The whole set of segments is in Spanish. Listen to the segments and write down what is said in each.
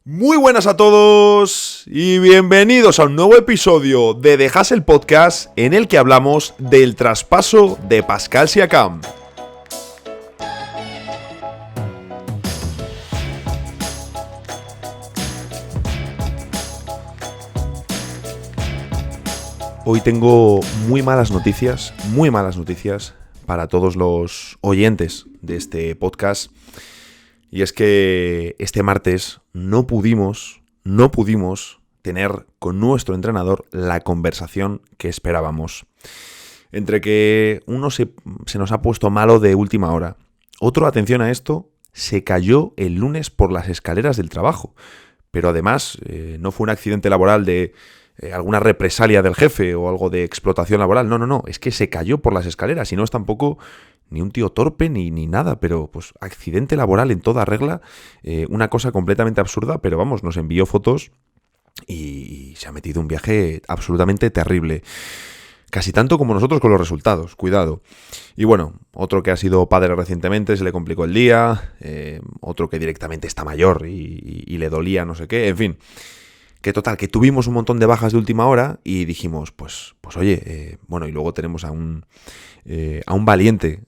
Muy buenas a todos y bienvenidos a un nuevo episodio de The Hustle Podcast en el que hablamos del traspaso de Pascal Siakam. Hoy tengo muy malas noticias para todos los oyentes de este podcast. Y es que este martes no pudimos tener con nuestro entrenador la conversación que esperábamos. Entre que uno se nos ha puesto malo de última hora, otro, atención a esto, se cayó el lunes por las escaleras del trabajo. Pero además no fue un accidente laboral de alguna represalia del jefe o algo de explotación laboral. No, es que se cayó por las escaleras y no es tampoco ni un tío torpe ni nada, pero pues accidente laboral en toda regla, una cosa completamente absurda, pero vamos, nos envió fotos y se ha metido un viaje absolutamente terrible. Casi tanto como nosotros con los resultados, cuidado. Y bueno, otro que ha sido padre recientemente, se le complicó el día, otro que directamente está mayor y le dolía no sé qué, en fin. Que total, que tuvimos un montón de bajas de última hora y dijimos, pues oye, bueno, y luego tenemos a un valiente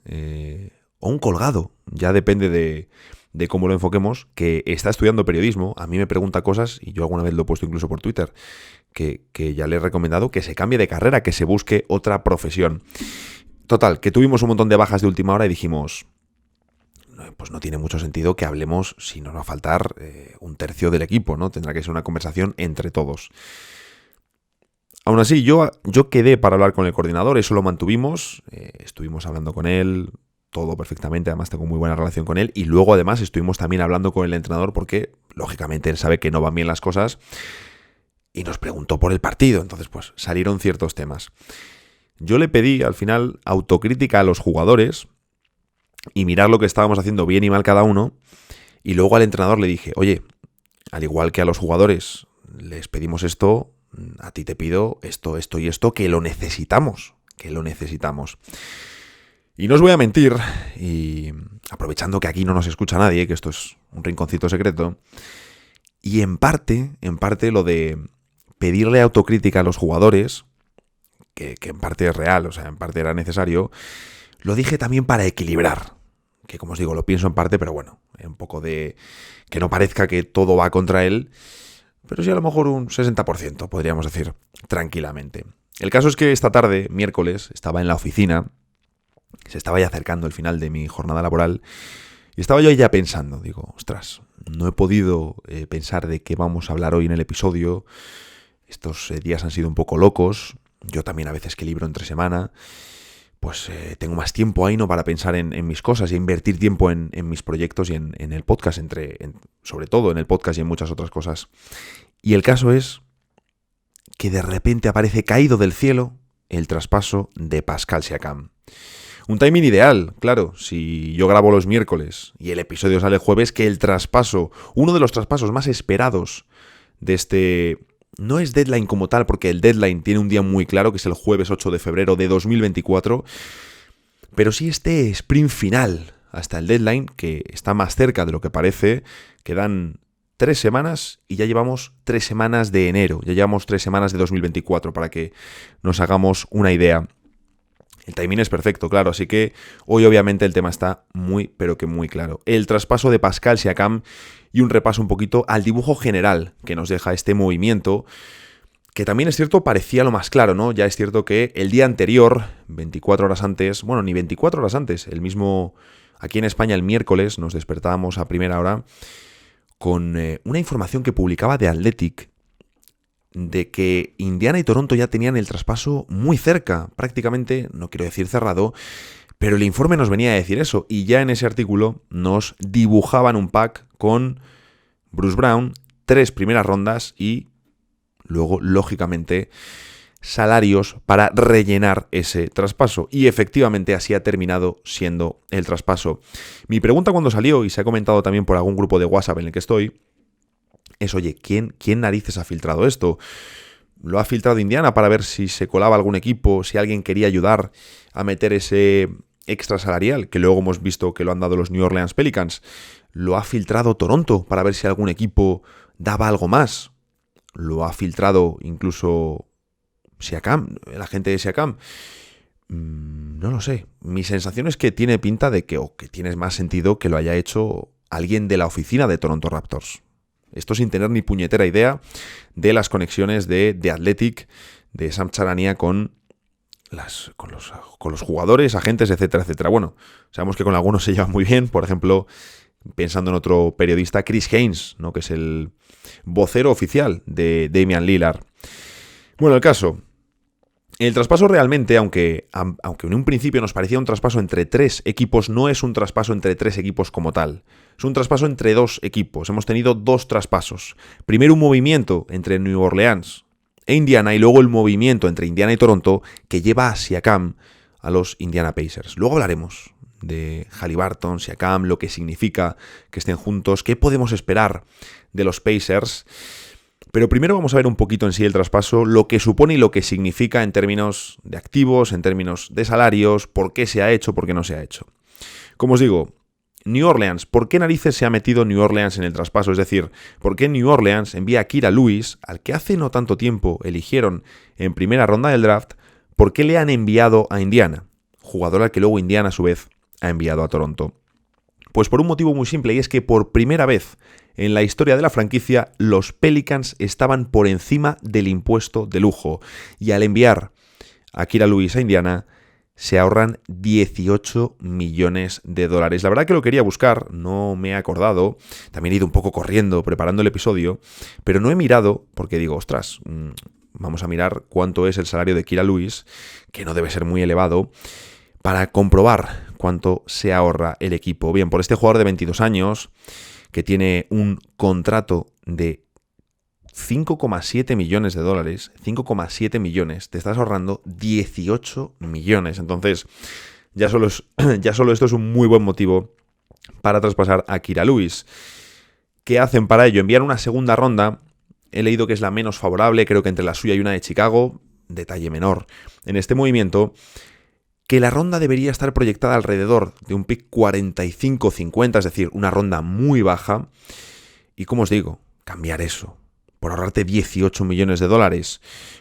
o un colgado, ya depende de cómo lo enfoquemos, que está estudiando periodismo, a mí me pregunta cosas, y yo alguna vez lo he puesto incluso por Twitter, que ya le he recomendado que se cambie de carrera, que se busque otra profesión. Total, que tuvimos un montón de bajas de última hora y dijimos, pues no tiene mucho sentido que hablemos si nos va a faltar un tercio del equipo, ¿no? Tendrá que ser una conversación entre todos. Aún así, yo quedé para hablar con el coordinador, eso lo mantuvimos, estuvimos hablando con él, todo perfectamente, además tengo muy buena relación con él, y luego además estuvimos también hablando con el entrenador porque, lógicamente, él sabe que no van bien las cosas, y nos preguntó por el partido, entonces pues salieron ciertos temas. Yo le pedí, al final, autocrítica a los jugadores, y mirar lo que estábamos haciendo bien y mal cada uno, y luego al entrenador le dije, oye, al igual que a los jugadores les pedimos esto, a ti te pido esto y esto, que lo necesitamos. Y no os voy a mentir, y aprovechando que aquí no nos escucha nadie, que esto es un rinconcito secreto, y en parte lo de pedirle autocrítica a los jugadores, que en parte es real, o sea, en parte era necesario, lo dije también para equilibrar, que como os digo, lo pienso en parte, pero bueno, un poco de que no parezca que todo va contra él, pero sí a lo mejor un 60%, podríamos decir, tranquilamente. El caso es que esta tarde, miércoles, estaba en la oficina, se estaba ya acercando el final de mi jornada laboral, y estaba yo ya pensando, digo, ostras, no he podido pensar de qué vamos a hablar hoy en el episodio, estos días han sido un poco locos, yo también a veces que libro entre semana, pues tengo más tiempo ahí, ¿no?, para pensar en mis cosas y invertir tiempo en mis proyectos y en el podcast, sobre todo en el podcast y en muchas otras cosas. Y el caso es que de repente aparece caído del cielo el traspaso de Pascal Siakam. Un timing ideal, claro, si yo grabo los miércoles y el episodio sale el jueves, que el traspaso, uno de los traspasos más esperados de este... No es deadline como tal, porque el deadline tiene un día muy claro, que es el jueves 8 de febrero de 2024, pero sí este sprint final hasta el deadline, que está más cerca de lo que parece, quedan 3 semanas y ya llevamos 3 semanas de enero, ya llevamos 3 semanas de 2024, para que nos hagamos una idea. El timing es perfecto, claro, así que hoy obviamente el tema está muy, pero que muy claro. El traspaso de Pascal Siakam y un repaso un poquito al dibujo general que nos deja este movimiento, que también es cierto, parecía lo más claro, ¿no? Ya es cierto que el día anterior, 24 horas antes, bueno, ni 24 horas antes, el mismo, aquí en España el miércoles, nos despertábamos a primera hora con una información que publicaba The Athletic, de que Indiana y Toronto ya tenían el traspaso muy cerca, prácticamente, no quiero decir cerrado, pero el informe nos venía a decir eso, y ya en ese artículo nos dibujaban un pack con Bruce Brown, 3 primeras rondas y luego, lógicamente, salarios para rellenar ese traspaso. Y efectivamente así ha terminado siendo el traspaso. Mi pregunta cuando salió, y se ha comentado también por algún grupo de WhatsApp en el que estoy, es, oye, ¿quién narices ha filtrado esto? ¿Lo ha filtrado Indiana para ver si se colaba algún equipo, si alguien quería ayudar a meter ese extra salarial, que luego hemos visto que lo han dado los New Orleans Pelicans? ¿Lo ha filtrado Toronto para ver si algún equipo daba algo más. Lo ha filtrado incluso Siakam, el agente de Siakam. No lo sé. Mi sensación es que tiene pinta de que tiene más sentido que lo haya hecho alguien de la oficina de Toronto Raptors. Esto sin tener ni puñetera idea de las conexiones de The Athletic, de Sam Charania con los jugadores, agentes, etcétera, etcétera. Bueno, sabemos que con algunos se lleva muy bien. Por ejemplo, pensando en otro periodista, Chris Haynes, ¿no?, que es el vocero oficial de Damian Lillard. Bueno, el caso. El traspaso realmente, aunque en un principio nos parecía un traspaso entre 3 equipos, no es un traspaso entre 3 equipos como tal. Es un traspaso entre 2 equipos. Hemos tenido 2 traspasos. Primero un movimiento entre New Orleans e Indiana y luego el movimiento entre Indiana y Toronto que lleva a Siakam a los Indiana Pacers. Luego hablaremos de Haliburton, Siakam, lo que significa que estén juntos, qué podemos esperar de los Pacers. Pero primero vamos a ver un poquito en sí el traspaso, lo que supone y lo que significa en términos de activos, en términos de salarios, por qué se ha hecho, por qué no se ha hecho. Como os digo, New Orleans, ¿por qué narices se ha metido New Orleans en el traspaso? Es decir, ¿por qué New Orleans envía a Kira Lewis, al que hace no tanto tiempo eligieron en primera ronda del draft, por qué le han enviado a Indiana? Jugador al que luego Indiana a su vez ha enviado a Toronto. Pues por un motivo muy simple, y es que por primera vez en la historia de la franquicia, los Pelicans estaban por encima del impuesto de lujo. Y al enviar a Kira Lewis a Indiana, se ahorran $18 millones. La verdad que lo quería buscar, no me he acordado. También he ido un poco corriendo, preparando el episodio, pero no he mirado, porque digo, ostras, vamos a mirar cuánto es el salario de Kira Lewis, que no debe ser muy elevado, para comprobar cuánto se ahorra el equipo. Bien, por este jugador de 22 años, que tiene un contrato de $5,7 millones, 5,7 millones, te estás ahorrando 18 millones. Entonces, ya solo esto es un muy buen motivo para traspasar a Kira Lewis. ¿Qué hacen para ello? Envían una segunda ronda. He leído que es la menos favorable, creo que entre la suya y una de Chicago. Detalle menor en este movimiento, que la ronda debería estar proyectada alrededor de un pick 45-50, es decir, una ronda muy baja. Y como os digo, cambiar eso por ahorrarte 18 millones de dólares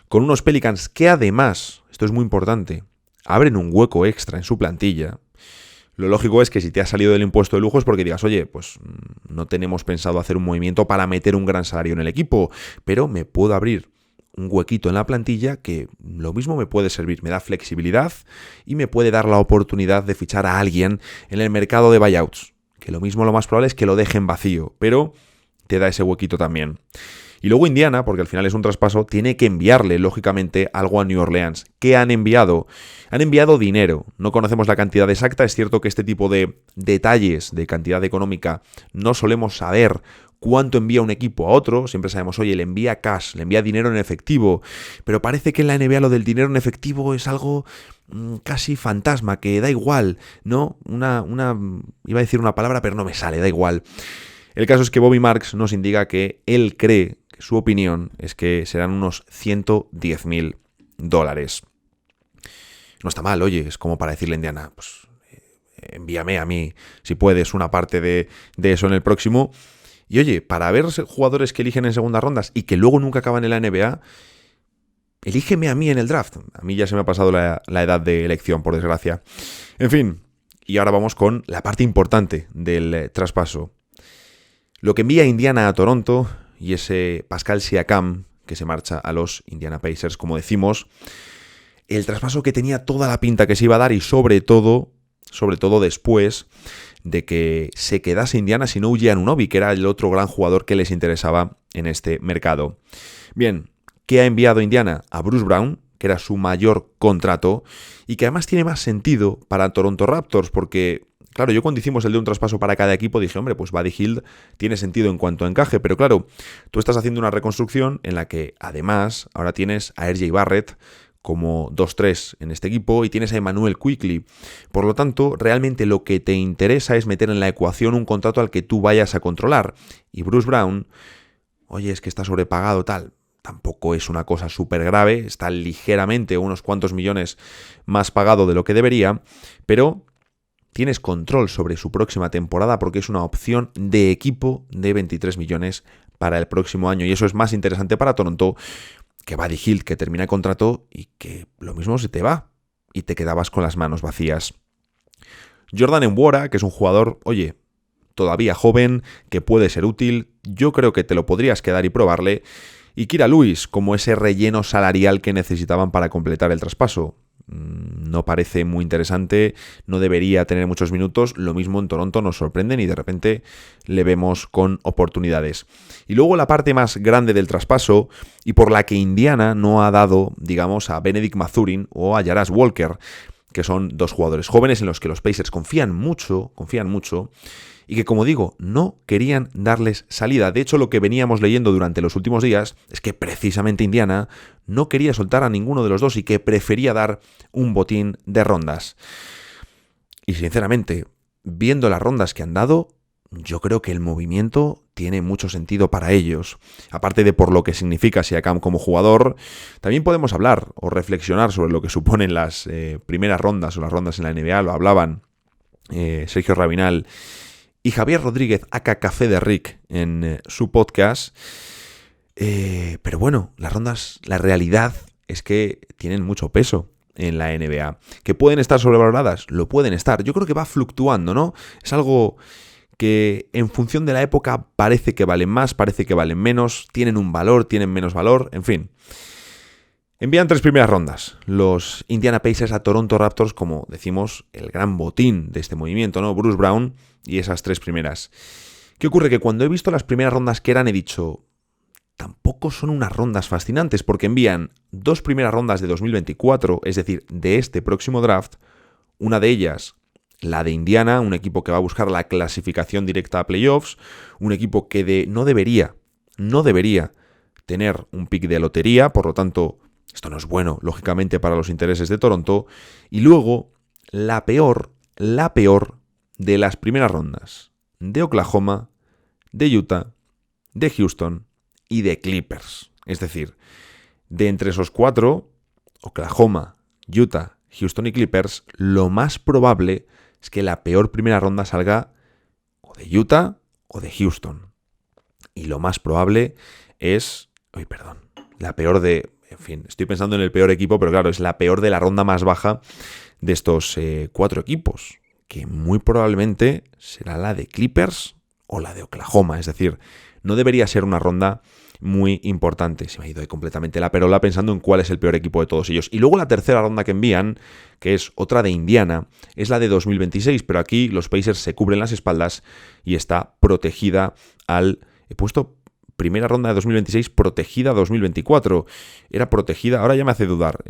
con unos Pelicans que además, esto es muy importante, abren un hueco extra en su plantilla. Lo lógico es que si te has salido del impuesto de lujo es porque digas, oye, pues no tenemos pensado hacer un movimiento para meter un gran salario en el equipo, pero me puedo abrir un huequito en la plantilla que lo mismo me puede servir, me da flexibilidad y me puede dar la oportunidad de fichar a alguien en el mercado de buyouts, que lo mismo lo más probable es que lo dejen vacío, pero te da ese huequito también. Y luego Indiana, porque al final es un traspaso, tiene que enviarle, lógicamente, algo a New Orleans. ¿Qué han enviado? Han enviado dinero. No conocemos la cantidad exacta. Es cierto que este tipo de detalles de cantidad económica no solemos saber cuánto envía un equipo a otro. Siempre sabemos, oye, le envía cash, le envía dinero en efectivo. Pero parece que en la NBA lo del dinero en efectivo es algo casi fantasma, que da igual, ¿no? Iba a decir una palabra, pero no me sale, da igual. El caso es que Bobby Marks nos indica que él cree, que su opinión es que serán unos $110,000. No está mal, oye, es como para decirle a Indiana, pues envíame a mí, si puedes, una parte de eso en el próximo. Y oye, para ver jugadores que eligen en segundas rondas y que luego nunca acaban en la NBA, elígeme a mí en el draft. A mí ya se me ha pasado la edad de elección, por desgracia. En fin, y ahora vamos con la parte importante del traspaso. Lo que envía Indiana a Toronto y ese Pascal Siakam que se marcha a los Indiana Pacers, como decimos, el traspaso que tenía toda la pinta que se iba a dar y sobre todo después de que se quedase Indiana si no huye Anunoby, que era el otro gran jugador que les interesaba en este mercado. Bien, ¿qué ha enviado Indiana? A Bruce Brown, que era su mayor contrato y que además tiene más sentido para Toronto Raptors porque... Claro, yo cuando hicimos el de un traspaso para cada equipo dije, hombre, pues Buddy Hield tiene sentido en cuanto a encaje, pero claro, tú estás haciendo una reconstrucción en la que además ahora tienes a RJ Barrett como 2-3 en este equipo y tienes a Emmanuel Quickley. Por lo tanto, realmente lo que te interesa es meter en la ecuación un contrato al que tú vayas a controlar. Y Bruce Brown, oye, es que está sobrepagado tal. Tampoco es una cosa súper grave, está ligeramente unos cuantos millones más pagado de lo que debería, pero... tienes control sobre su próxima temporada porque es una opción de equipo de 23 millones para el próximo año. Y eso es más interesante para Toronto que Buddy Hield, que termina el contrato y que lo mismo se te va y te quedabas con las manos vacías. Jordan Nwora, que es un jugador, oye, todavía joven, que puede ser útil, yo creo que te lo podrías quedar y probarle. Y Kira Lewis, como ese relleno salarial que necesitaban para completar el traspaso. No parece muy interesante, no debería tener muchos minutos, lo mismo en Toronto nos sorprenden y de repente le vemos con oportunidades. Y luego la parte más grande del traspaso y por la que Indiana no ha dado, digamos, a Benedict Mathurin o a Jarace Walker, que son dos jugadores jóvenes en los que los Pacers confían mucho, y que, como digo, no querían darles salida. De hecho, lo que veníamos leyendo durante los últimos días es que precisamente Indiana no quería soltar a ninguno de los dos y que prefería dar un botín de rondas. Y sinceramente, viendo las rondas que han dado, yo creo que el movimiento tiene mucho sentido para ellos. Aparte de por lo que significa Siakam como jugador, también podemos hablar o reflexionar sobre lo que suponen las primeras rondas o las rondas en la NBA. Lo hablaban Sergio Rabinal y Javier Rodríguez, aka Café de Rick, en su podcast. Pero bueno, las rondas, la realidad es que tienen mucho peso en la NBA. ¿Que pueden estar sobrevaloradas? Lo pueden estar. Yo creo que va fluctuando, ¿no? Es algo que en función de la época parece que valen más, parece que valen menos, tienen un valor, tienen menos valor, en fin. Envían 3 primeras rondas los Indiana Pacers a Toronto Raptors, como decimos, el gran botín de este movimiento, ¿no? Bruce Brown y esas 3 primeras. ¿Qué ocurre? Que cuando he visto las primeras rondas que eran, he dicho, tampoco son unas rondas fascinantes, porque envían 2 primeras rondas de 2024, es decir, de este próximo draft, una de ellas, la de Indiana, un equipo que va a buscar la clasificación directa a playoffs, un equipo que no debería tener un pick de lotería, por lo tanto, esto no es bueno, lógicamente, para los intereses de Toronto. Y luego, la peor de las primeras rondas de Oklahoma, de Utah, de Houston y de Clippers. Es decir, de entre esos 4, Oklahoma, Utah, Houston y Clippers, lo más probable es que la peor primera ronda salga o de Utah o de Houston. Y lo más probable es... la peor de... En fin, estoy pensando en el peor equipo, pero claro, es la peor de la ronda más baja de estos 4 equipos, que muy probablemente será la de Clippers o la de Oklahoma. Es decir, no debería ser una ronda muy importante. Se me ha ido ahí completamente la perola pensando en cuál es el peor equipo de todos ellos. Y luego la tercera ronda que envían, que es otra de Indiana, es la de 2026, pero aquí los Pacers se cubren las espaldas y está protegida al... He puesto primera ronda de 2026, protegida 2024. Era protegida, ahora ya me hace dudar.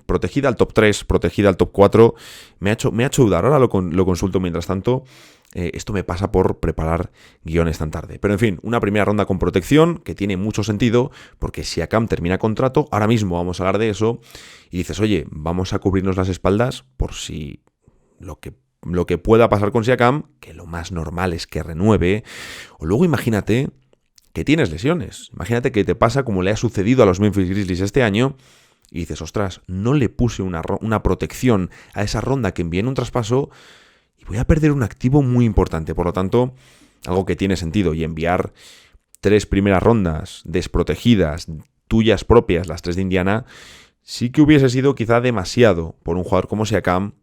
Protegida al top 3, protegida al top 4. Me ha hecho dudar, ahora lo consulto mientras tanto. Esto me pasa por preparar guiones tan tarde. Pero en fin, una primera ronda con protección que tiene mucho sentido porque Siakam termina contrato, ahora mismo vamos a hablar de eso y dices, oye, vamos a cubrirnos las espaldas por si lo que pueda pasar con Siakam, que lo más normal es que renueve. O luego imagínate que tienes lesiones. Imagínate que te pasa como le ha sucedido a los Memphis Grizzlies este año y dices, ostras, no le puse una protección a esa ronda que envié en un traspaso y voy a perder un activo muy importante. Por lo tanto, algo que tiene sentido. Y enviar 3 primeras rondas desprotegidas, tuyas propias, las 3 de Indiana, sí que hubiese sido quizá demasiado por un jugador como Siakam,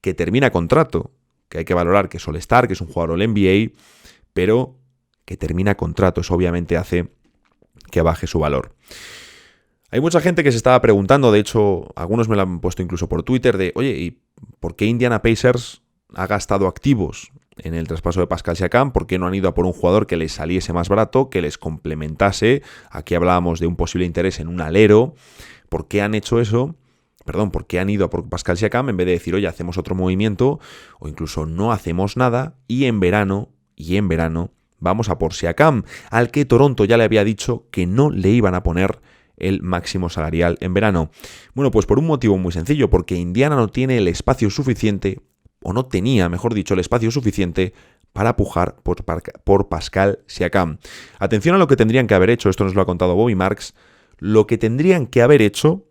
que termina contrato, que hay que valorar que es All-Star, que es un jugador All-NBA, pero que termina contrato. Eso obviamente hace que baje su valor. Hay mucha gente que se estaba preguntando, de hecho, algunos me lo han puesto incluso por Twitter, de, oye, ¿y por qué Indiana Pacers ha gastado activos en el traspaso de Pascal Siakam? ¿Por qué no han ido a por un jugador que les saliese más barato, que les complementase? Aquí hablábamos de un posible interés en un alero. ¿Por qué han hecho eso? ¿Por qué han ido a por Pascal Siakam en vez de decir, oye, hacemos otro movimiento o incluso no hacemos nada y en verano vamos a por Siakam, al que Toronto ya le había dicho que no le iban a poner el máximo salarial en verano? Bueno, pues por un motivo muy sencillo, porque Indiana no tiene el espacio suficiente, o no tenía, mejor dicho, el espacio suficiente para pujar por Pascal Siakam. Atención a lo que tendrían que haber hecho, esto nos lo ha contado Bobby Marks, lo que tendrían que haber hecho,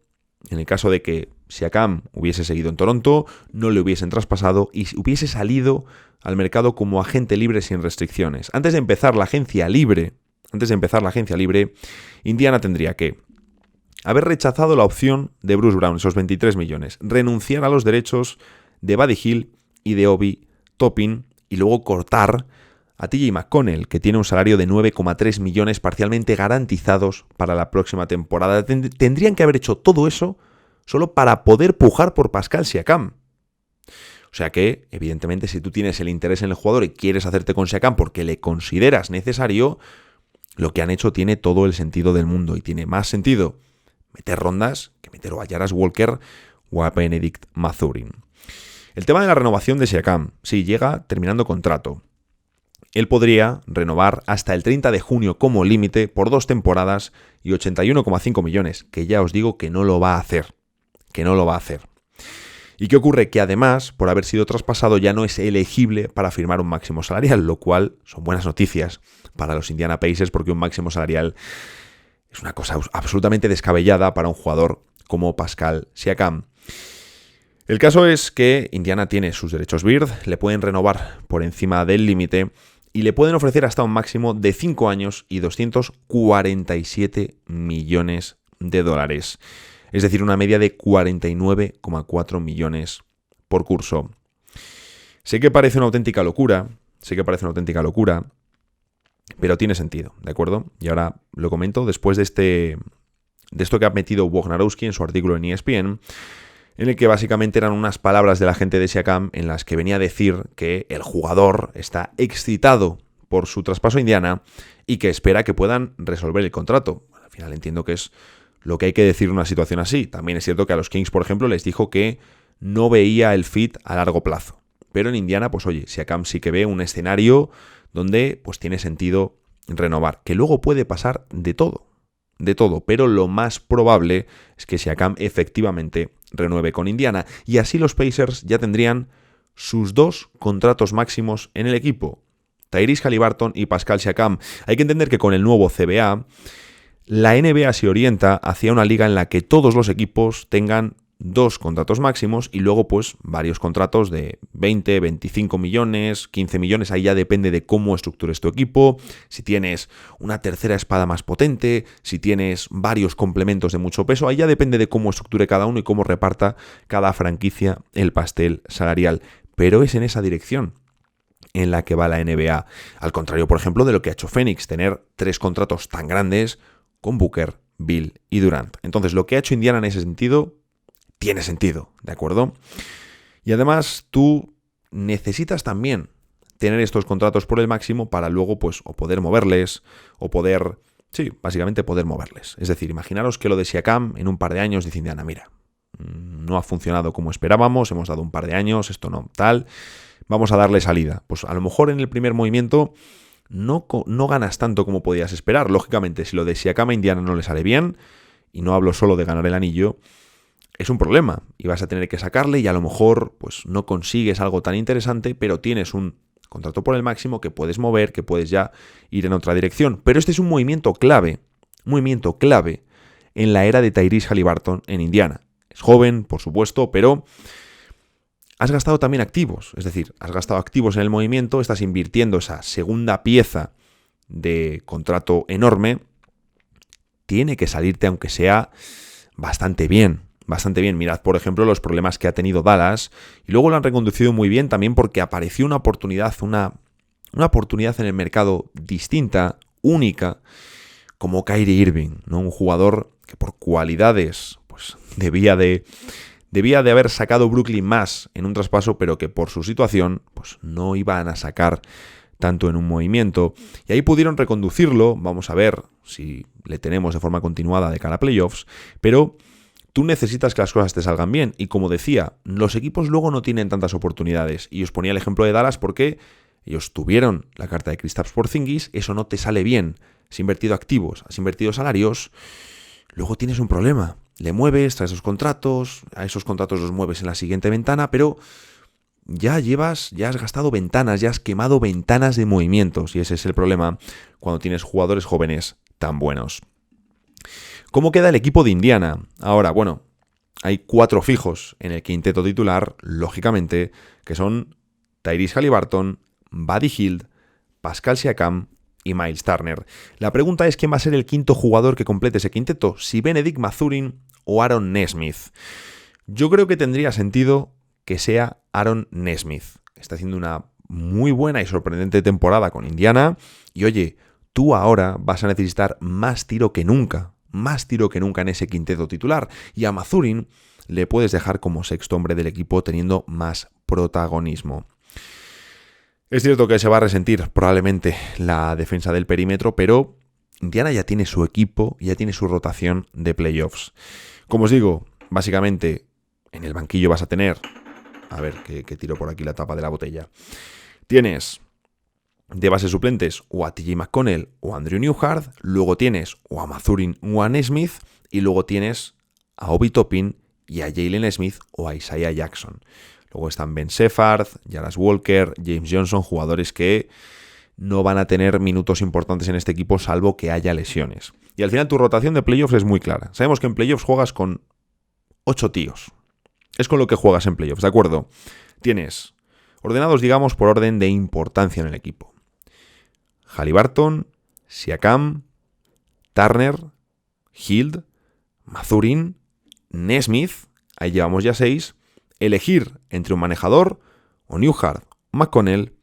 en el caso de que Siakam hubiese seguido en Toronto, no le hubiesen traspasado y hubiese salido al mercado como agente libre sin restricciones. Antes de empezar la agencia libre, antes de empezar la agencia libre, Indiana tendría que haber rechazado la opción de Bruce Brown, esos 23 millones, renunciar a los derechos de Buddy Hield y de Obi Toppin y luego cortar a TJ McConnell, que tiene un salario de 9,3 millones parcialmente garantizados para la próxima temporada. Tendrían que haber hecho todo eso solo para poder pujar por Pascal Siakam. O sea que, evidentemente, si tú tienes el interés en el jugador y quieres hacerte con Siakam porque le consideras necesario, lo que han hecho tiene todo el sentido del mundo y tiene más sentido meter rondas que meter a Jarras Walker o a Benedict Mathurin. El tema de la renovación de Siakam, sí, llega terminando contrato. Él podría renovar hasta el 30 de junio como límite por 2 temporadas y 81,5 millones, que ya os digo que no lo va a hacer. ¿Y qué ocurre? Que además, por haber sido traspasado, ya no es elegible para firmar un máximo salarial, lo cual son buenas noticias para los Indiana Pacers porque un máximo salarial es una cosa absolutamente descabellada para un jugador como Pascal Siakam. El caso es que Indiana tiene sus derechos Bird, le pueden renovar por encima del límite y le pueden ofrecer hasta un máximo de 5 años y 247 millones de dólares. Es decir, una media de 49,4 millones por curso. Sé que parece una auténtica locura, pero tiene sentido, ¿de acuerdo? Y ahora lo comento después de esto que ha metido Wojnarowski en su artículo en ESPN, en el que básicamente eran unas palabras de la gente de Siakam en las que venía a decir que el jugador está excitado por su traspaso a Indiana y que espera que puedan resolver el contrato. Al final entiendo que es lo que hay que decir en una situación así. También es cierto que a los Kings, por ejemplo, les dijo que no veía el fit a largo plazo. Pero en Indiana, pues oye, Siakam sí que ve un escenario donde pues tiene sentido renovar. Que luego puede pasar de todo, pero lo más probable es que Siakam efectivamente renueve con Indiana y así los Pacers ya tendrían sus 2 contratos máximos en el equipo, Tyrese Haliburton y Pascal Siakam. Hay que entender que con el nuevo CBA, la NBA se orienta hacia una liga en la que todos los equipos tengan 2 contratos máximos y luego pues varios contratos de 20, 25 millones, 15 millones, ahí ya depende de cómo estructures tu equipo, si tienes una tercera espada más potente, si tienes varios complementos de mucho peso, ahí ya depende de cómo estructure cada uno y cómo reparta cada franquicia el pastel salarial, pero es en esa dirección en la que va la NBA, al contrario, por ejemplo, de lo que ha hecho Phoenix, tener 3 contratos tan grandes con Booker, Bill y Durant. Entonces, lo que ha hecho Indiana en ese sentido tiene sentido, ¿de acuerdo? Y además tú necesitas también tener estos contratos por el máximo para luego pues o poder moverles o poder, sí, básicamente poder moverles. Es decir, imaginaros que lo de Siakam en un par de años dice Indiana, mira, no ha funcionado como esperábamos, hemos dado un par de años, esto no, tal, vamos a darle salida. Pues a lo mejor en el primer movimiento no ganas tanto como podías esperar. Lógicamente, si lo de Siakam a Indiana no le sale bien, y no hablo solo de ganar el anillo, es un problema y vas a tener que sacarle y a lo mejor pues no consigues algo tan interesante, pero tienes un contrato por el máximo que puedes mover, que puedes ya ir en otra dirección. Pero este es un movimiento clave en la era de Tyrese Haliburton en Indiana. Es joven, por supuesto, pero has gastado también activos, es decir, has gastado activos en el movimiento, estás invirtiendo esa segunda pieza de contrato enorme, tiene que salirte aunque sea bastante bien. Mirad, por ejemplo, los problemas que ha tenido Dallas y luego lo han reconducido muy bien también porque apareció una oportunidad en el mercado distinta, única, como Kyrie Irving, ¿no? Un jugador que por cualidades pues debía de haber sacado Brooklyn más en un traspaso, pero que por su situación pues no iban a sacar tanto en un movimiento. Y ahí pudieron reconducirlo, vamos a ver si le tenemos de forma continuada de cara a playoffs, pero tú necesitas que las cosas te salgan bien. Y como decía, los equipos luego no tienen tantas oportunidades. Y os ponía el ejemplo de Dallas porque ellos tuvieron la carta de Kristaps Porzingis, eso no te sale bien. Has invertido activos, has invertido salarios, luego tienes un problema. Le mueves, traes esos contratos, a esos contratos los mueves en la siguiente ventana, pero ya has gastado ventanas, ya has quemado ventanas de movimientos. Y ese es el problema cuando tienes jugadores jóvenes tan buenos. ¿Cómo queda el equipo de Indiana? Ahora, bueno, hay 4 fijos en el quinteto titular, lógicamente, que son Tyrese Haliburton, Buddy Hield, Pascal Siakam y Miles Turner. La pregunta es quién va a ser el quinto jugador que complete ese quinteto, si Bennedict Mathurin o Aaron Nesmith. Yo creo que tendría sentido que sea Aaron Nesmith. Está haciendo una muy buena y sorprendente temporada con Indiana y oye, tú ahora vas a necesitar más tiro que nunca en ese quinteto titular y a Mathurin le puedes dejar como sexto hombre del equipo teniendo más protagonismo. Es cierto que se va a resentir probablemente la defensa del perímetro, pero Indiana ya tiene su equipo, ya tiene su rotación de playoffs. Como os digo, básicamente en el banquillo vas a tener, a ver que tiro por aquí la tapa de la botella, tienes de bases suplentes o a TJ McConnell o a Andrew Newhart, luego tienes o a Mathurin o a Nesmith y luego tienes a Obi Toppin y a Jalen Smith o a Isaiah Jackson. Luego están Ben Shepherd, Jarrett Walker, James Johnson, jugadores que no van a tener minutos importantes en este equipo salvo que haya lesiones. Y al final tu rotación de playoffs es muy clara. Sabemos que en playoffs juegas con 8 tíos. Es con lo que juegas en playoffs, ¿de acuerdo? Tienes ordenados, digamos, por orden de importancia en el equipo. Haliburton, Siakam, Turner, Hield, Mathurin, Nesmith, ahí llevamos ya 6, elegir entre un manejador, o Newhart, McConnell,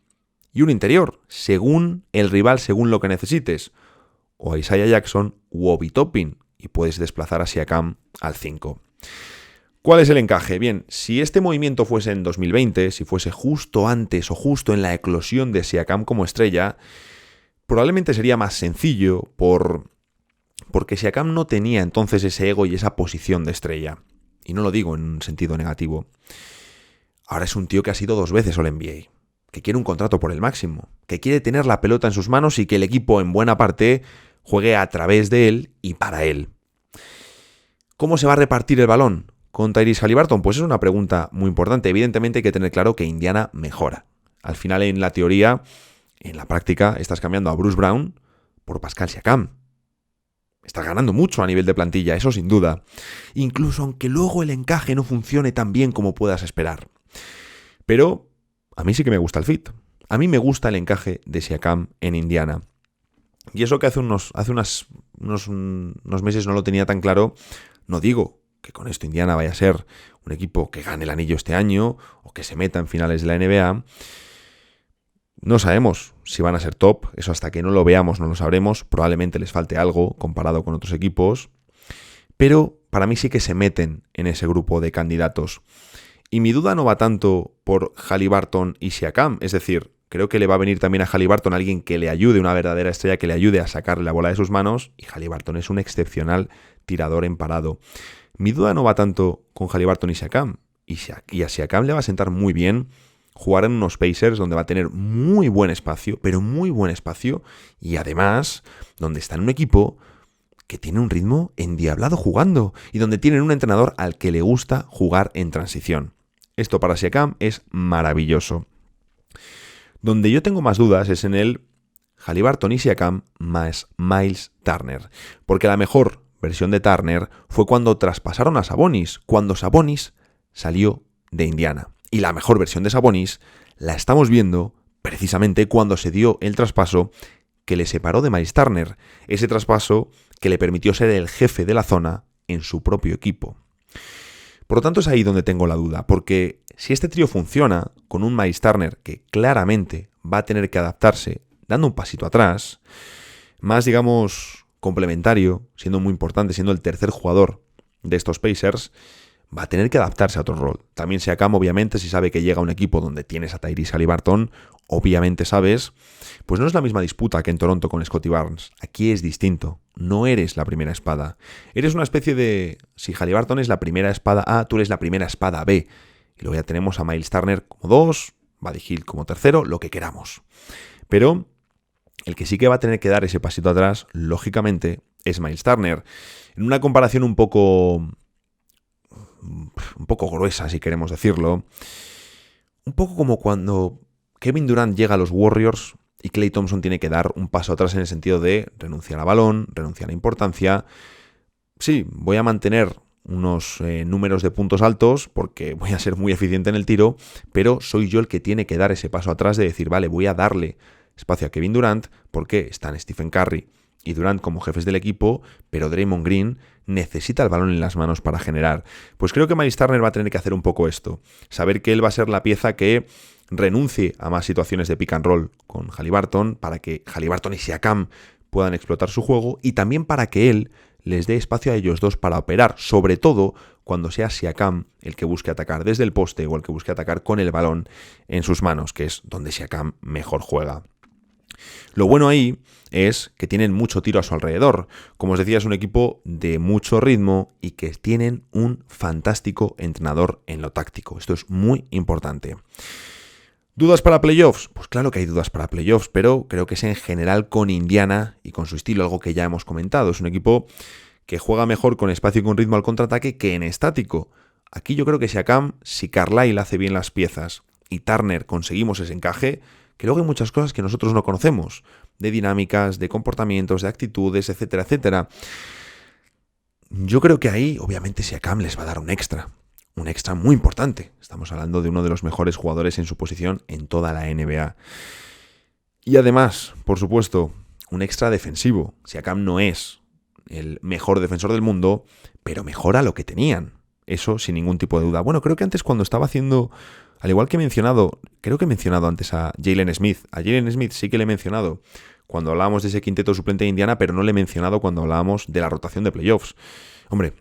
y un interior, según el rival, según lo que necesites, o a Isaiah Jackson u Obi Toppin, y puedes desplazar a Siakam al 5. ¿Cuál es el encaje? Bien, si este movimiento fuese en 2020, si fuese justo antes o justo en la eclosión de Siakam como estrella, probablemente sería más sencillo porque Siakam no tenía entonces ese ego y esa posición de estrella. Y no lo digo en un sentido negativo. Ahora es un tío que ha sido 2 veces All-NBA, que quiere un contrato por el máximo, que quiere tener la pelota en sus manos y que el equipo en buena parte juegue a través de él y para él. ¿Cómo se va a repartir el balón con Tyrese Haliburton? Pues es una pregunta muy importante. Evidentemente hay que tener claro que Indiana mejora. Al final, en la teoría, en la práctica, estás cambiando a Bruce Brown por Pascal Siakam. Estás ganando mucho a nivel de plantilla, eso sin duda. Incluso aunque luego el encaje no funcione tan bien como puedas esperar. Pero a mí sí que me gusta el fit. A mí me gusta el encaje de Siakam en Indiana. Y eso que hace unos meses no lo tenía tan claro, no digo que con esto Indiana vaya a ser un equipo que gane el anillo este año o que se meta en finales de la NBA. No sabemos si van a ser top, eso hasta que no lo veamos no lo sabremos, probablemente les falte algo comparado con otros equipos, pero para mí sí que se meten en ese grupo de candidatos. Y mi duda no va tanto por Haliburton y Siakam, es decir, creo que le va a venir también a Haliburton alguien que le ayude, una verdadera estrella que le ayude a sacarle la bola de sus manos, y Haliburton es un excepcional tirador en parado. Mi duda no va tanto con Haliburton y Siakam, y a Siakam le va a sentar muy bien jugar en unos Pacers donde va a tener muy buen espacio, pero muy buen espacio, y además donde está en un equipo que tiene un ritmo endiablado jugando y donde tienen un entrenador al que le gusta jugar en transición. Esto para Siakam es maravilloso. Donde yo tengo más dudas es en el Haliburton y Siakam más Miles Turner, porque la mejor versión de Turner fue cuando traspasaron a Sabonis, cuando Sabonis salió de Indiana. Y la mejor versión de Sabonis la estamos viendo precisamente cuando se dio el traspaso que le separó de Miles Turner. Ese traspaso que le permitió ser el jefe de la zona en su propio equipo. Por lo tanto es ahí donde tengo la duda, porque si este trío funciona con un Miles Turner que claramente va a tener que adaptarse dando un pasito atrás, más digamos complementario, siendo muy importante, siendo el tercer jugador de estos Pacers, va a tener que adaptarse a otro rol. También Siakam, obviamente, si sabe que llega a un equipo donde tienes a Tyrese Haliburton, obviamente sabes, pues no es la misma disputa que en Toronto con Scottie Barnes. Aquí es distinto. No eres la primera espada. Eres una especie de... Si Haliburton es la primera espada A, tú eres la primera espada B. Y luego ya tenemos a Miles Turner como 2, Buddy Hield como tercero, lo que queramos. Pero el que sí que va a tener que dar ese pasito atrás, lógicamente, es Miles Turner. En una comparación un poco gruesa, si queremos decirlo. Un poco como cuando Kevin Durant llega a los Warriors y Klay Thompson tiene que dar un paso atrás en el sentido de renunciar al balón, renunciar a importancia. Sí, voy a mantener unos números de puntos altos porque voy a ser muy eficiente en el tiro, pero soy yo el que tiene que dar ese paso atrás de decir, vale, voy a darle espacio a Kevin Durant porque están Stephen Curry y Durant como jefes del equipo, pero Draymond Green necesita el balón en las manos para generar. Pues creo que Myles Turner va a tener que hacer un poco esto, saber que él va a ser la pieza que renuncie a más situaciones de pick and roll con Haliburton para que Haliburton y Siakam puedan explotar su juego y también para que él les dé espacio a ellos dos para operar, sobre todo cuando sea Siakam el que busque atacar desde el poste o el que busque atacar con el balón en sus manos, que es donde Siakam mejor juega. Lo bueno ahí es que tienen mucho tiro a su alrededor. Como os decía, es un equipo de mucho ritmo y que tienen un fantástico entrenador en lo táctico. Esto es muy importante. ¿Dudas para playoffs? Pues claro que hay dudas para playoffs, pero creo que es en general con Indiana y con su estilo, algo que ya hemos comentado. Es un equipo que juega mejor con espacio y con ritmo al contraataque que en estático. Aquí yo creo que Siakam, si Carlisle hace bien las piezas y Turner conseguimos ese encaje, que luego hay muchas cosas que nosotros no conocemos, de dinámicas, de comportamientos, de actitudes, etcétera, etcétera. Yo creo que ahí, obviamente, Siakam les va a dar un extra muy importante. Estamos hablando de uno de los mejores jugadores en su posición en toda la NBA. Y además, por supuesto, un extra defensivo. Siakam no es el mejor defensor del mundo, pero mejora lo que tenían. Eso sin ningún tipo de duda. Bueno, creo que antes cuando estaba haciendo... Al igual que he mencionado antes a Jalen Smith. A Jalen Smith sí que le he mencionado cuando hablábamos de ese quinteto suplente de Indiana, pero no le he mencionado cuando hablábamos de la rotación de playoffs. Hombre,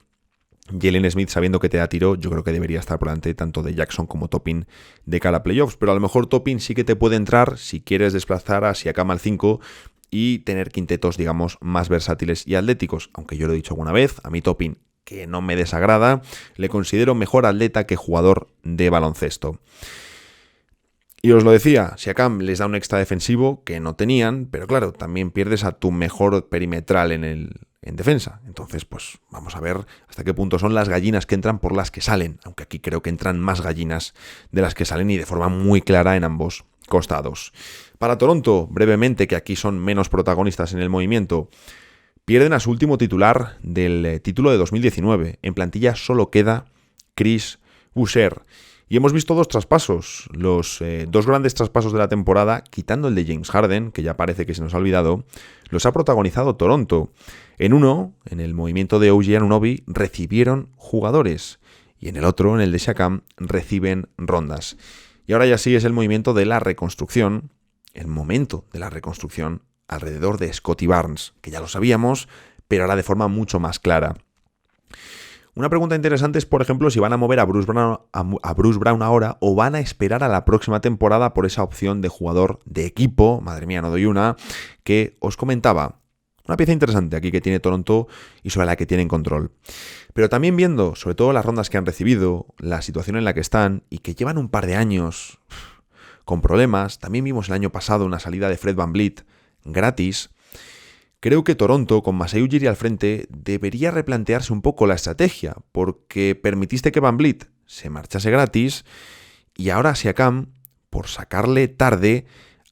Jalen Smith, sabiendo que te da tiro, yo creo que debería estar por delante tanto de Jackson como Toppin de cara a playoffs. Pero a lo mejor Toppin sí que te puede entrar si quieres desplazar a Siakam al 5 y tener quintetos, digamos, más versátiles y atléticos. Aunque yo lo he dicho alguna vez, a mí Toppin, que no me desagrada, le considero mejor atleta que jugador de baloncesto. Y os lo decía, Siakam les da un extra defensivo que no tenían, pero claro, también pierdes a tu mejor perimetral en defensa. Entonces, pues vamos a ver hasta qué punto son las gallinas que entran por las que salen, aunque aquí creo que entran más gallinas de las que salen y de forma muy clara en ambos costados. Para Toronto, brevemente, que aquí son menos protagonistas en el movimiento, pierden a su último titular del título de 2019. En plantilla solo queda Chris Boucher. Y hemos visto dos traspasos, los dos grandes traspasos de la temporada, quitando el de James Harden, que ya parece que se nos ha olvidado, los ha protagonizado Toronto. En uno, en el movimiento de OG Anunoby, recibieron jugadores. Y en el otro, en el de Siakam, reciben rondas. Y ahora ya sí es el movimiento de la reconstrucción, el momento de la reconstrucción alrededor de Scottie Barnes, que ya lo sabíamos, pero ahora de forma mucho más clara. Una pregunta interesante es, por ejemplo, si van a mover a Bruce Brown ahora o van a esperar a la próxima temporada por esa opción de jugador de equipo, madre mía, no doy una, que os comentaba. Una pieza interesante aquí que tiene Toronto y sobre la que tienen control. Pero también viendo, sobre todo las rondas que han recibido, la situación en la que están y que llevan un par de años con problemas, también vimos el año pasado una salida de Fred VanVleet gratis. Creo que Toronto, con Masai Ujiri al frente, debería replantearse un poco la estrategia, porque permitiste que VanVleet se marchase gratis y ahora Siakam, por sacarle tarde,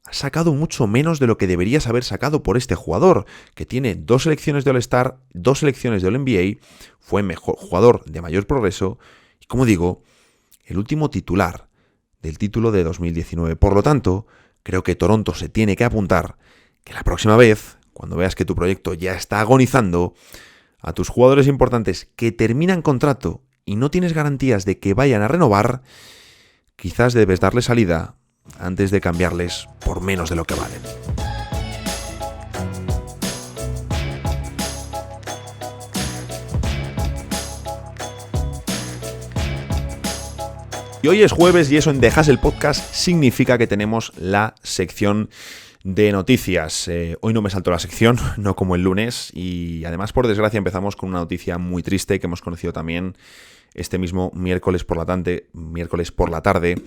ha sacado mucho menos de lo que deberías haber sacado por este jugador, que tiene 2 selecciones de All-Star, 2 selecciones de All-NBA, fue mejor jugador de mayor progreso y, como digo, el último titular del título de 2019. Por lo tanto, creo que Toronto se tiene que apuntar que la próxima vez, cuando veas que tu proyecto ya está agonizando, a tus jugadores importantes que terminan contrato y no tienes garantías de que vayan a renovar, quizás debes darle salida antes de cambiarles por menos de lo que valen. Y hoy es jueves y eso en Dejas el Podcast significa que tenemos la sección de noticias. Hoy no me saltó la sección, no como el lunes, y además, por desgracia, empezamos con una noticia muy triste que hemos conocido también este mismo miércoles por la tarde,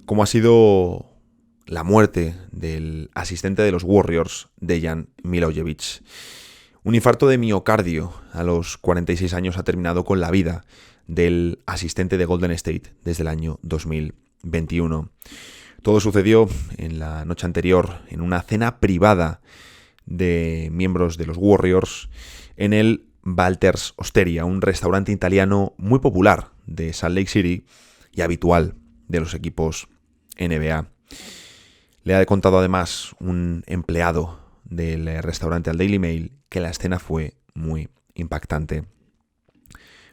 como ha sido la muerte del asistente de los Warriors, Dejan Milojevic. Un infarto de miocardio a los 46 años ha terminado con la vida del asistente de Golden State desde el año 2021. Todo sucedió en la noche anterior en una cena privada de miembros de los Warriors en el Valters Osteria, un restaurante italiano muy popular de Salt Lake City y habitual de los equipos NBA. Le ha contado además un empleado del restaurante al Daily Mail que la escena fue muy impactante.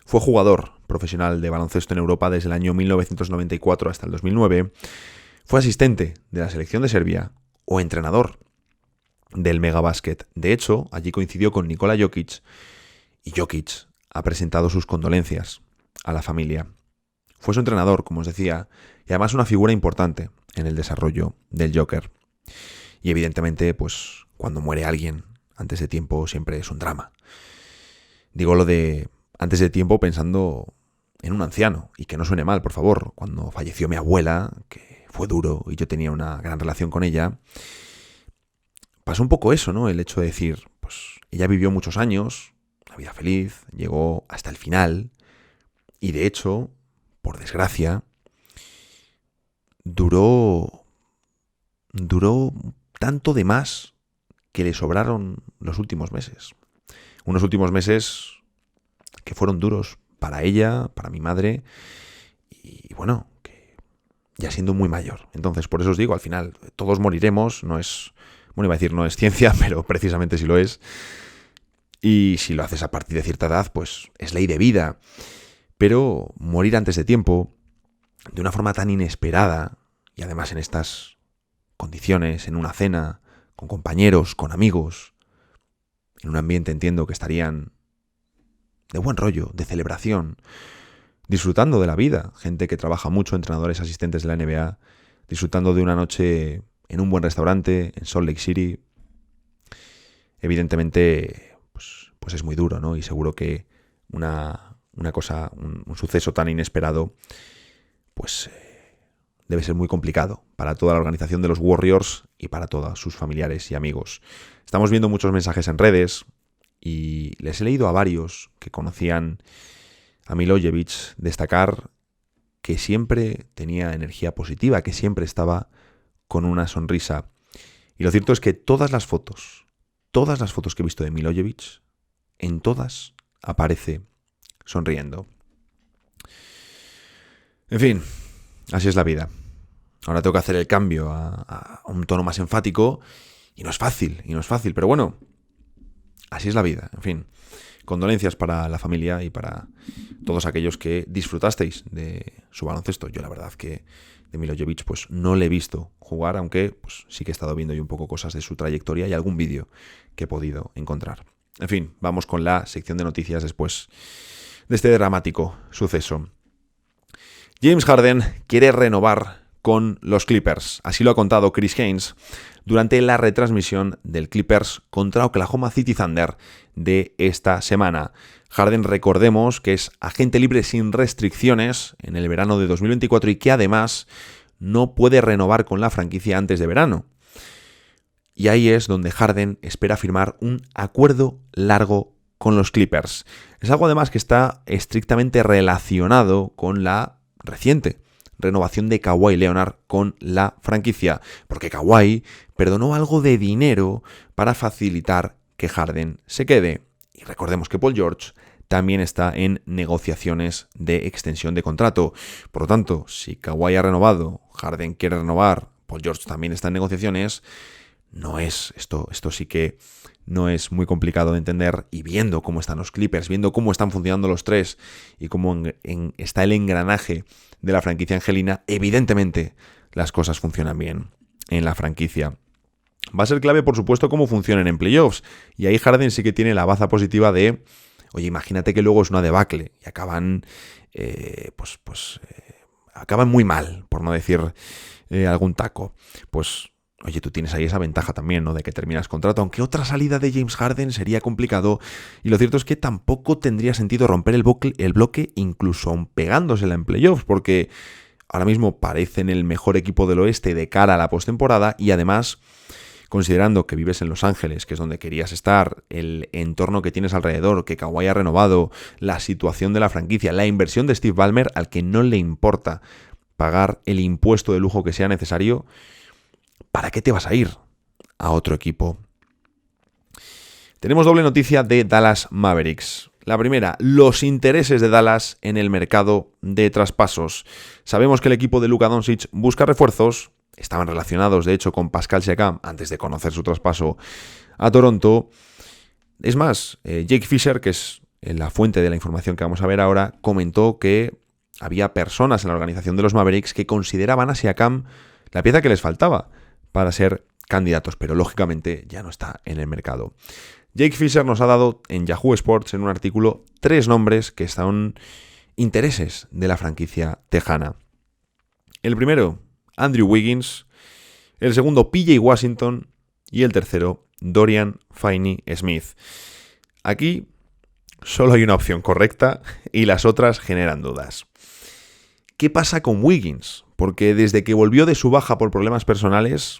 Fue jugador profesional de baloncesto en Europa desde el año 1994 hasta el 2009. Fue asistente de la selección de Serbia o entrenador del Megabasket. De hecho, allí coincidió con Nikola Jokic y Jokic ha presentado sus condolencias a la familia. Fue su entrenador, como os decía, y además una figura importante en el desarrollo del Joker. Y evidentemente, pues cuando muere alguien antes de tiempo siempre es un drama. Digo lo de antes de tiempo pensando en un anciano, y que no suene mal, por favor. Cuando falleció mi abuela, que fue duro y yo tenía una gran relación con ella, pasó un poco eso, ¿no? El hecho de decir, pues ella vivió muchos años, una vida feliz, llegó hasta el final, y de hecho, por desgracia, duró tanto de más que le sobraron los últimos meses. Unos últimos meses que fueron duros para ella, para mi madre, y bueno, que ya siendo muy mayor. Entonces, por eso os digo, al final, todos moriremos, no es, bueno, iba a decir no es ciencia, pero precisamente sí lo es. Y si lo haces a partir de cierta edad, pues es ley de vida. Pero morir antes de tiempo, de una forma tan inesperada, y además en estas condiciones, en una cena, con compañeros, con amigos, en un ambiente entiendo que estarían de buen rollo, de celebración, disfrutando de la vida, gente que trabaja mucho, entrenadores, asistentes de la NBA, disfrutando de una noche en un buen restaurante, en Salt Lake City. Evidentemente, pues es muy duro, ¿no? Y seguro que una cosa, un suceso tan inesperado, pues debe ser muy complicado para toda la organización de los Warriors y para todos sus familiares y amigos. Estamos viendo muchos mensajes en redes y les he leído a varios que conocían a Milojevic destacar que siempre tenía energía positiva, que siempre estaba con una sonrisa. Y lo cierto es que todas las fotos que he visto de Milojevic, en todas aparece sonriendo. En fin, así es la vida. Ahora tengo que hacer el cambio a un tono más enfático y no es fácil, pero bueno, así es la vida. En fin, condolencias para la familia y para todos aquellos que disfrutasteis de su baloncesto. Yo la verdad que de Milojevic pues no le he visto jugar, aunque pues sí que he estado viendo yo un poco cosas de su trayectoria y algún vídeo que he podido encontrar. En fin, vamos con la sección de noticias después de este dramático suceso. James Harden quiere renovar con los Clippers. Así lo ha contado Chris Haynes durante la retransmisión del Clippers contra Oklahoma City Thunder de esta semana. Harden, recordemos que es agente libre sin restricciones en el verano de 2024 y que además no puede renovar con la franquicia antes de verano. Y ahí es donde Harden espera firmar un acuerdo largo con los Clippers. Es algo además que está estrictamente relacionado con la reciente renovación de Kawhi Leonard con la franquicia, porque Kawhi perdonó algo de dinero para facilitar que Harden se quede. Y recordemos que Paul George también está en negociaciones de extensión de contrato. Por lo tanto, si Kawhi ha renovado, Harden quiere renovar, Paul George también está en negociaciones, no es esto sí que no es muy complicado de entender, y viendo cómo están los Clippers, viendo cómo están funcionando los tres y cómo está el engranaje de la franquicia angelina, evidentemente las cosas funcionan bien en la franquicia. Va a ser clave, por supuesto, cómo funcionen en playoffs, y ahí Harden sí que tiene la baza positiva de, oye, imagínate que luego es una debacle y acaban acaban muy mal, por no decir algún taco. Pues oye, tú tienes ahí esa ventaja también, ¿no? De que terminas contrato, aunque otra salida de James Harden sería complicado, y lo cierto es que tampoco tendría sentido romper el bloque incluso aun pegándosela en playoffs, porque ahora mismo parecen el mejor equipo del oeste de cara a la postemporada, y además, considerando que vives en Los Ángeles, que es donde querías estar, el entorno que tienes alrededor, que Kawhi ha renovado, la situación de la franquicia, la inversión de Steve Ballmer, al que no le importa pagar el impuesto de lujo que sea necesario, ¿para qué te vas a ir a otro equipo? Tenemos doble noticia de Dallas Mavericks. La primera, los intereses de Dallas en el mercado de traspasos. Sabemos que el equipo de Luka Doncic busca refuerzos estaban relacionados, de hecho, con Pascal Siakam antes de conocer su traspaso a Toronto. Es más, Jake Fisher, que es la fuente de la información que vamos a ver ahora, comentó que había personas en la organización de los Mavericks que consideraban a Siakam la pieza que les faltaba para ser candidatos, pero lógicamente ya no está en el mercado. Jake Fisher nos ha dado en Yahoo Sports, en un artículo, 3 nombres que son intereses de la franquicia tejana. El primero, Andrew Wiggins. El segundo, PJ Washington. Y el tercero, Dorian Finney-Smith. Aquí solo hay una opción correcta y las otras generan dudas. ¿Qué pasa con Wiggins? Porque desde que volvió de su baja por problemas personales,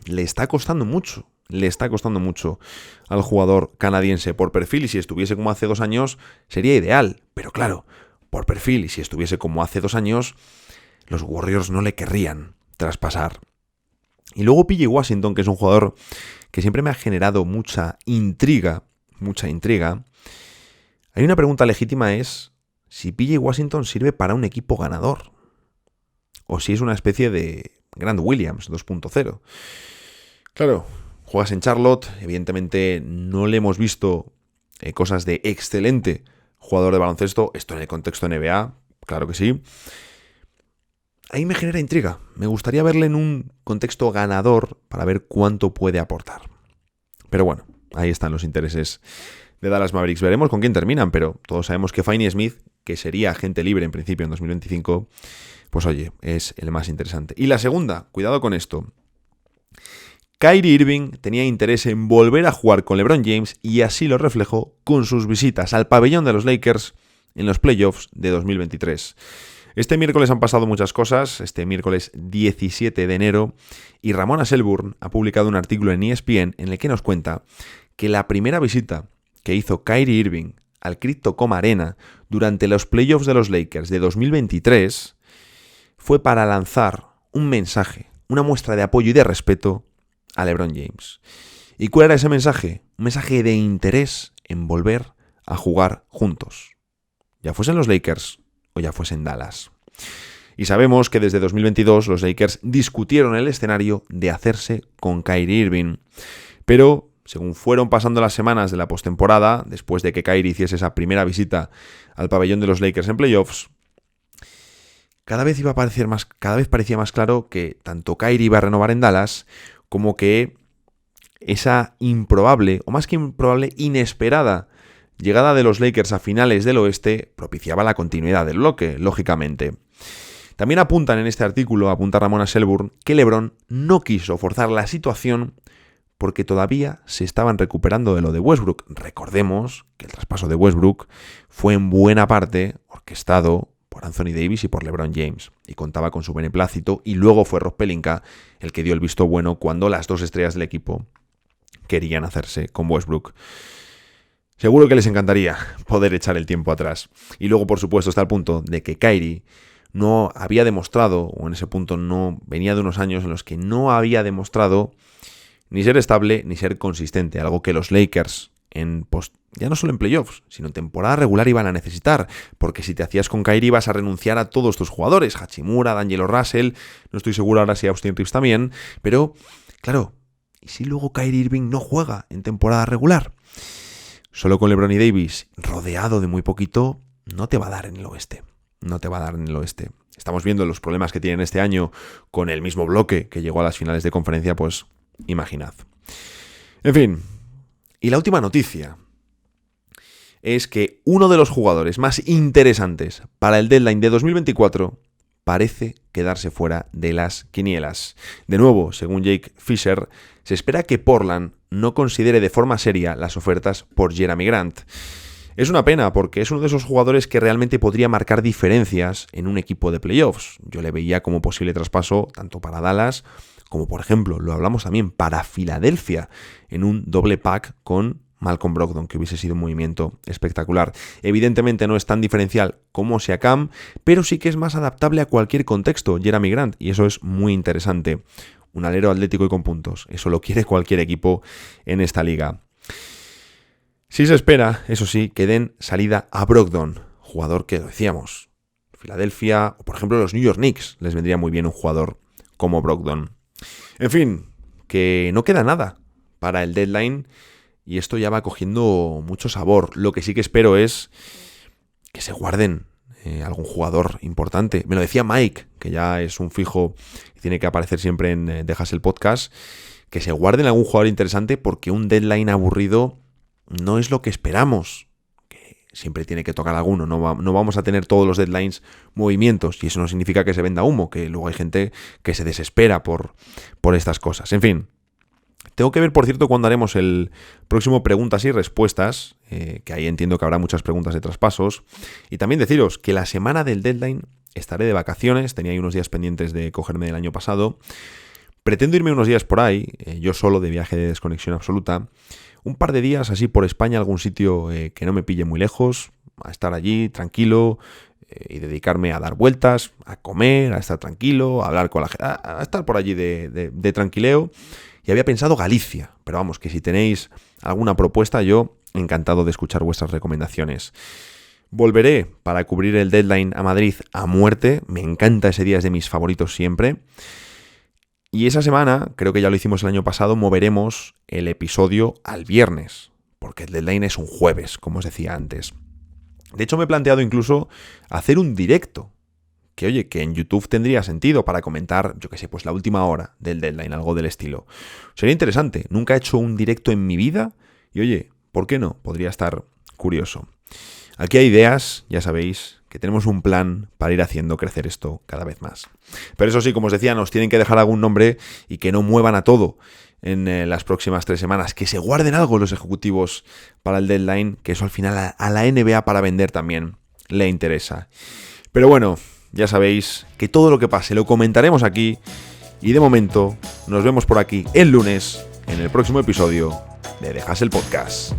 le está costando mucho. Le está costando mucho al jugador canadiense por perfil, y si estuviese como hace 2 años sería ideal. Pero claro, por perfil y si estuviese como hace 2 años, los Warriors no le querrían traspasar. Y luego PJ Washington, que es un jugador que siempre me ha generado mucha intriga. Hay una pregunta legítima, es si PJ Washington sirve para un equipo ganador o si es una especie de Grant Williams 2.0. Claro, juegas en Charlotte, evidentemente no le hemos visto cosas de excelente jugador de baloncesto, esto en el contexto NBA, claro que sí. Ahí me genera intriga, me gustaría verle en un contexto ganador para ver cuánto puede aportar. Pero bueno, ahí están los intereses de Dallas Mavericks. Veremos con quién terminan, pero todos sabemos que Finney-Smith, que sería agente libre en principio en 2025, pues oye, es el más interesante. Y la segunda, cuidado con esto. Kyrie Irving tenía interés en volver a jugar con LeBron James y así lo reflejó con sus visitas al pabellón de los Lakers en los playoffs de 2023. Este miércoles han pasado muchas cosas, este miércoles 17 de enero, y Ramona Shelburne ha publicado un artículo en ESPN en el que nos cuenta que la primera visita que hizo Kyrie Irving al Crypto.com Arena durante los playoffs de los Lakers de 2023 fue para lanzar un mensaje, una muestra de apoyo y de respeto a LeBron James. ¿Y cuál era ese mensaje? Un mensaje de interés en volver a jugar juntos, ya fuesen los Lakers o ya fuesen Dallas. Y sabemos que desde 2022 los Lakers discutieron el escenario de hacerse con Kyrie Irving, pero según fueron pasando las semanas de la postemporada, después de que Kyrie hiciese esa primera visita al pabellón de los Lakers en playoffs, cada vez parecía más claro que tanto Kyrie iba a renovar en Dallas, como que esa improbable, o más que improbable, inesperada llegada de los Lakers a finales del oeste propiciaba la continuidad del bloque, lógicamente. También apuntan en este artículo, apunta Ramona Shelburne, que LeBron no quiso forzar la situación porque todavía se estaban recuperando de lo de Westbrook. Recordemos que el traspaso de Westbrook fue en buena parte orquestado por Anthony Davis y por LeBron James, y contaba con su beneplácito, y luego fue Rob Pelinka el que dio el visto bueno cuando las 2 estrellas del equipo querían hacerse con Westbrook. Seguro que les encantaría poder echar el tiempo atrás. Y luego, por supuesto, está el punto de que Kyrie no había demostrado, o en ese punto no venía de unos años en los que no había demostrado ni ser estable ni ser consistente, algo que los Lakers ya no solo en playoffs, sino en temporada regular iban a necesitar, porque si te hacías con Kyrie ibas a renunciar a todos tus jugadores, Hachimura, D'Angelo Russell, no estoy seguro ahora si Austin Reeves también, pero claro, ¿y si luego Kyrie Irving no juega en temporada regular? Solo con LeBron y Davis, rodeado de muy poquito, no te va a dar en el oeste. No te va a dar en el oeste. Estamos viendo los problemas que tienen este año con el mismo bloque que llegó a las finales de conferencia, pues imaginad. En fin, y la última noticia es que uno de los jugadores más interesantes para el deadline de 2024 parece quedarse fuera de las quinielas. De nuevo, según Jake Fisher, se espera que Portland no considere de forma seria las ofertas por Jerami Grant. Es una pena porque es uno de esos jugadores que realmente podría marcar diferencias en un equipo de playoffs. Yo le veía como posible traspaso tanto para Dallas como, por ejemplo, lo hablamos también, para Filadelfia en un doble pack con Malcolm Brogdon, que hubiese sido un movimiento espectacular. Evidentemente no es tan diferencial como Siakam, pero sí que es más adaptable a cualquier contexto, Jerami Grant, y eso es muy interesante. Un alero atlético y con puntos, eso lo quiere cualquier equipo en esta liga. Sí se espera, eso sí, que den salida a Brogdon, jugador que, lo decíamos, Filadelfia o por ejemplo los New York Knicks les vendría muy bien un jugador como Brogdon. En fin, que no queda nada para el deadline y esto ya va cogiendo mucho sabor. Lo que sí que espero es que se guarden algún jugador importante. Me lo decía Mike, que ya es un fijo y tiene que aparecer siempre en Dejas el Podcast, que se guarden algún jugador interesante porque un deadline aburrido no es lo que esperamos. Que siempre tiene que tocar alguno, no vamos a tener todos los deadlines movimientos y eso no significa que se venda humo, que luego hay gente que se desespera por estas cosas. En fin. Tengo que ver, por cierto, cuándo haremos el próximo preguntas y respuestas, que ahí entiendo que habrá muchas preguntas de traspasos. Y también deciros que la semana del deadline estaré de vacaciones, tenía ahí unos días pendientes de cogerme del año pasado. Pretendo irme unos días por ahí, yo solo de viaje de desconexión absoluta. Un par de días así por España, algún sitio que no me pille muy lejos, a estar allí tranquilo y dedicarme a dar vueltas, a comer, a estar tranquilo, a hablar con la gente, a estar por allí de tranquileo. Y había pensado Galicia, pero vamos, que si tenéis alguna propuesta, yo encantado de escuchar vuestras recomendaciones. Volveré para cubrir el deadline a Madrid a muerte, me encanta ese día, es de mis favoritos siempre. Y esa semana, creo que ya lo hicimos el año pasado, moveremos el episodio al viernes, porque el deadline es un jueves, como os decía antes. De hecho, me he planteado incluso hacer un directo. Que oye, que en YouTube tendría sentido para comentar, yo qué sé, pues la última hora del deadline, algo del estilo. Sería interesante, nunca he hecho un directo en mi vida y oye, ¿por qué no? Podría estar curioso. Aquí hay ideas, ya sabéis, que tenemos un plan para ir haciendo crecer esto cada vez más. Pero eso sí, como os decía, nos tienen que dejar algún nombre y que no muevan a todo en las próximas 3 semanas, que se guarden algo los ejecutivos para el deadline, que eso al final a la NBA para vender también le interesa. Pero bueno, ya sabéis que todo lo que pase lo comentaremos aquí y de momento nos vemos por aquí el lunes en el próximo episodio de Dejas el Podcast.